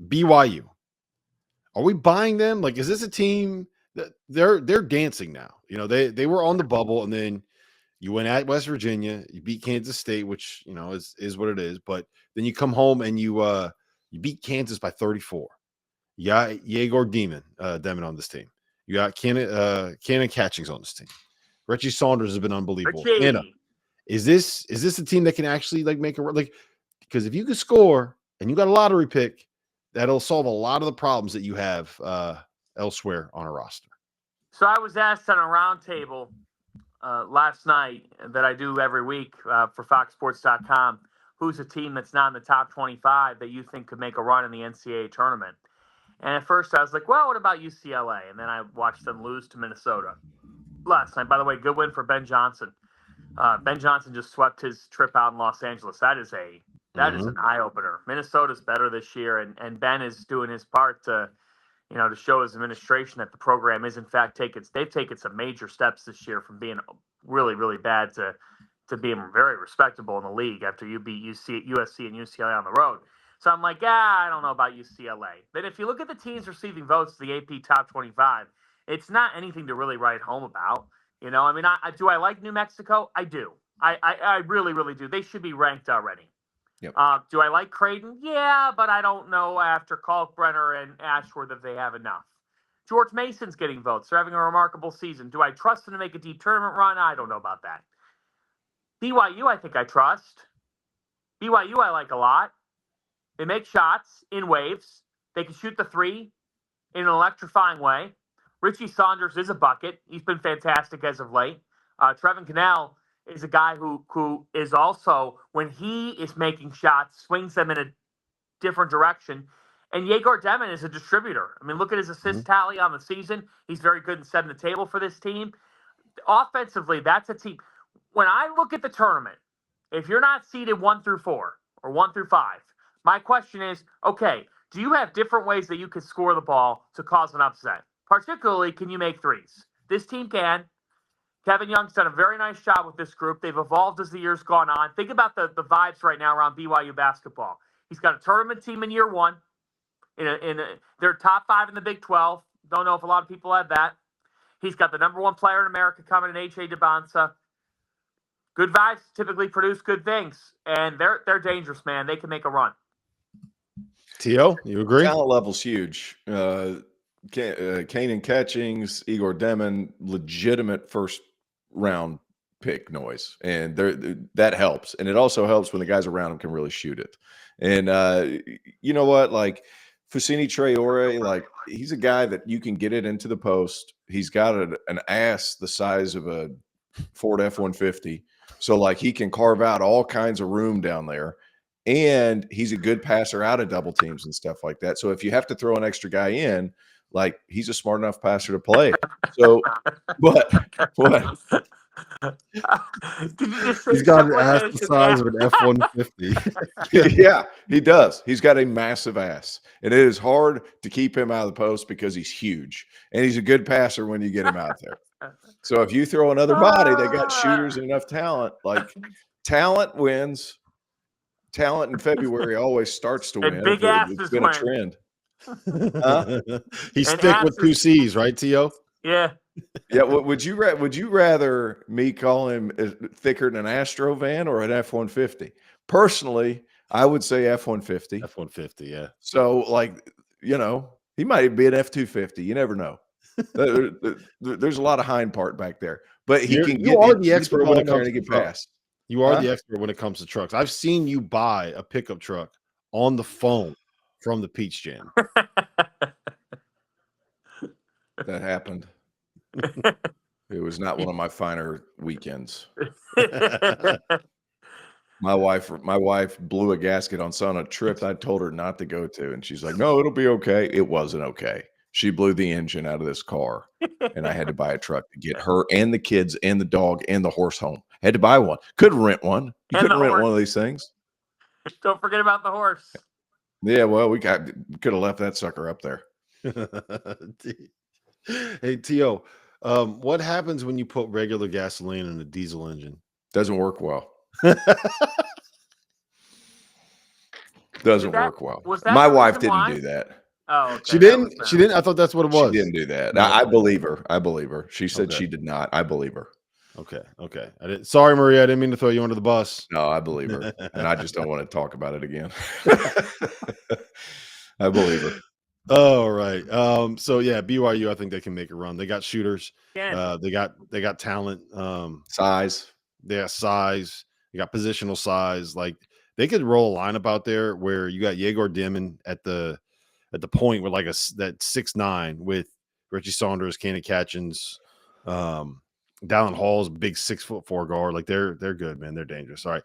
BYU. Are we buying them? Like, is this a team that they're dancing now? You know, they were on the bubble, and then you went at West Virginia, you beat Kansas State, which you know is what it is. But then you come home and you beat Kansas by 34. You got Yegor Demon on this team. You got Cannon Catchings on this team. Richie Saunders has been unbelievable. Anna, is this a team that can actually like make a like? Because if you could score and you got a lottery pick, that'll solve a lot of the problems that you have elsewhere on a roster. So I was asked on a roundtable last night that I do every week for FoxSports.com, who's a team that's not in the top 25 that you think could make a run in the NCAA tournament? And at first I was like, well, what about UCLA? And then I watched them lose to Minnesota last night. By the way, good win for Ben Johnson. Ben Johnson just swept his trip out in Los Angeles. That is an eye-opener. Minnesota's better this year, and Ben is doing his part to show his administration that the program is in fact they've taken some major steps this year from being really, really bad to being very respectable in the league after you beat USC and UCLA on the road. So I'm like, I don't know about UCLA. But if you look at the teams receiving votes to the AP Top 25, it's not anything to really write home about. You know, I mean, do I like New Mexico? I do. I really, really do. They should be ranked already. Yep. Do I like Creighton? Yeah, but I don't know after Kalkbrenner and Ashworth if they have enough. George Mason's getting votes. They're having a remarkable season. Do I trust them to make a deep tournament run? I don't know about that. BYU, I think I trust. BYU, I like a lot. They make shots in waves. They can shoot the three in an electrifying way. Richie Saunders is a bucket. He's been fantastic as of late. Trevin Cannell is a guy who is also, when he is making shots, swings them in a different direction. And Yegor Demon is a distributor. I mean, look at his assist tally on the season. He's very good in setting the table for this team. Offensively, that's a team. When I look at the tournament, if you're not seeded 1 through 4 or 1 through 5, my question is, okay, do you have different ways that you could score the ball to cause an upset? Particularly, can you make threes? This team can. Kevin Young's done a very nice job with this group. They've evolved as the year's gone on. Think about the vibes right now around BYU basketball. He's got a tournament team in year one. They're top 5 in the Big 12. Don't know if a lot of people have that. He's got the number 1 player in America coming in H.A. DeBonsa. Good vibes typically produce good things, and they're dangerous, man. They can make a run. T.O., you agree? Talent level's huge. Cannon Catchings, Igor Demon, legitimate first-round pick noise, and that helps. And it also helps when the guys around him can really shoot it. And you know what? Like Fousseyni Traore, like he's a guy that you can get it into the post. He's got an ass the size of a Ford F-150, so like he can carve out all kinds of room down there. And he's a good passer out of double teams and stuff like that. So if you have to throw an extra guy in, like he's a smart enough passer to play. So, what? He's got an ass the size of an F-150. Yeah, he does. He's got a massive ass, and it is hard to keep him out of the post because he's huge, and he's a good passer when you get him out there. So if you throw another body that got shooters and enough talent, like talent wins. Talent in February always starts to win. Big asses it's been win. A trend. He's thick with 2 C's, right, T.O.? Yeah. Yeah. Would you rather me call him thicker than an Astro van or an F-150? Personally, I would say F-150. F-150, yeah. So, like, he might be an F-250. You never know. There's a lot of hind part back there, but you are the expert when it comes to get past. You are the expert when it comes to trucks. I've seen you buy a pickup truck on the phone from the Peach Jam. That happened. It was not one of my finer weekends. My wife blew a gasket on a trip I told her not to go to, and she's like, "No, it'll be okay." It wasn't okay. She blew the engine out of this car, and I had to buy a truck to get her and the kids and the dog and the horse home. Had to buy one. Couldn't rent one. You couldn't rent one of these things. Don't forget about the horse. Yeah, well, we could have left that sucker up there. Hey, T.O., what happens when you put regular gasoline in a diesel engine? Doesn't work well. Doesn't that- work well. was that My the wife reason didn't why? do that. Oh, okay. She that was didn't. the- She didn't. I thought that's what it She was. didn't do that. No. I believe her. I believe her. She said Okay. she did not. I believe her. Okay. Okay. I didn't. Sorry, Maria. I didn't mean to throw you under the bus. No, I believe her. And I just don't want to talk about it again. I believe her. Oh, right. So yeah, BYU, I think they can make a run. They got shooters. Again. They got talent. Size. They got size. They got positional size. Like they could roll a lineup out there where you got Yegor Dimon at the point with like that 6'9" with Richie Saunders, Cannon Catchins, Dallin Hall's big 6'4" guard. Like they're good, man. They're dangerous. All right.